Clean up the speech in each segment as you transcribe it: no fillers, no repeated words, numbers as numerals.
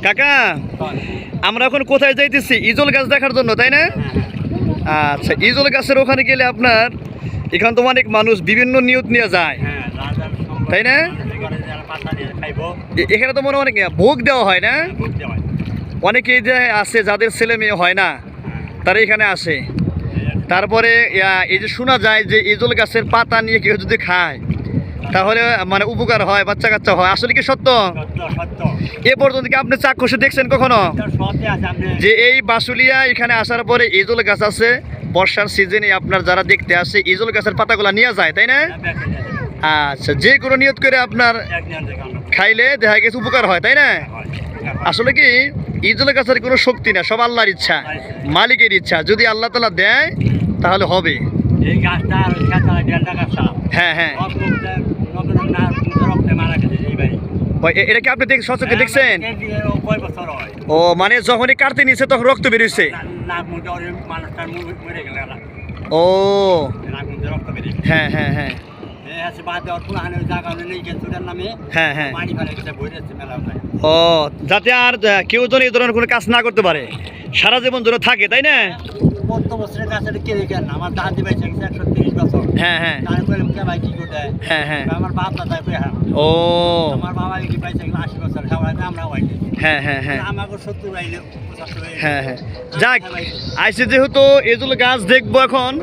কাকা আমরা এখন কোথায় যাইতেছি? ইজল গাছ দেখার জন্য, তাই না? আচ্ছা, ইজল গাছের ওখানে গেলে আপনার এখানে তো অনেক মানুষ বিভিন্ন নিয়ত নিয়ে যায়, তাই না? এখানে তো মনে অনেক ভোগ দেওয়া হয় না? অনেকেই যে আছে যাদের ছেলে মেয়ে হয় না, তারা এখানে আসে। তারপরে এই যে শোনা যায় যে ইজল গাছের পাতা নিয়ে কেউ যদি খায় তাহলে মানে উপকার হয়, বাচ্চা কাচ্চা হয়। আসলে কি সত্য? এ পর্যন্ত কি আপনি চাক্ষুষে দেখছেন কখনো যে এই বাসুলিয়া এখানে আসার পরে ইজল গাছ আছে? বর্ষার সিজনে আপনার যারা দেখতে আসে ইজল গাছের পাতাগুলো নিয়ে যায়, তাই না? আচ্ছা, যে কোনো নিয়ত করে আপনার খাইলে দেখা গেছে উপকার হয়, তাই না? আসলে কি ইজল গাছের কোনো শক্তি না, সব আল্লাহর ইচ্ছা, মালিকের ইচ্ছা। যদি আল্লাহ তাআলা দেয় তাহলে হবে। হ্যাঁ হ্যাঁ, এটা কি আপনি সচক্ষে দেখছেন? ও মানে যখনই কাটতে নিচ্ছে তখন রক্ত বেরিয়েছে? ও হ্যাঁ হ্যাঁ হ্যাঁ হ্যাঁ হ্যাঁ। ও, যাতে আর কেউ যেন এই ধরনের কোনো কাজ না করতে পারে, সারা জীবন যেন থাকে, তাই না? হ্যাঁ হ্যাঁ হ্যাঁ হ্যাঁ। ও হ্যাঁ হ্যাঁ হ্যাঁ হ্যাঁ হ্যাঁ। যাক, আইসি যেহেতু এজুল গাছ দেখবো এখন।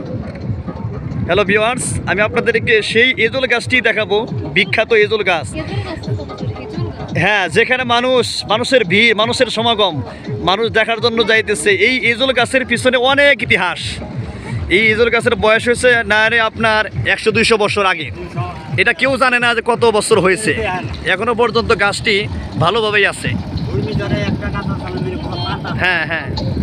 হ্যালো ভিউয়ার্স, আমি আপনাদেরকে সেই এজুল গাছটি দেখাবো, বিখ্যাত এজুল গাছ। হ্যাঁ, যেখানে মানুষের ভিড়, মানুষের সমাগম, মানুষ দেখার জন্য যাইতেছে। এই এজুল গাছের পিছনে অনেক ইতিহাস। এই এজুল গাছের বয়স হয়েছে না রে আপনার 100-200 বছর আগে। এটা কেউ জানে না যে কত বছর হয়েছে। এখনো পর্যন্ত গাছটি ভালোভাবেই আছে। হ্যাঁ হ্যাঁ।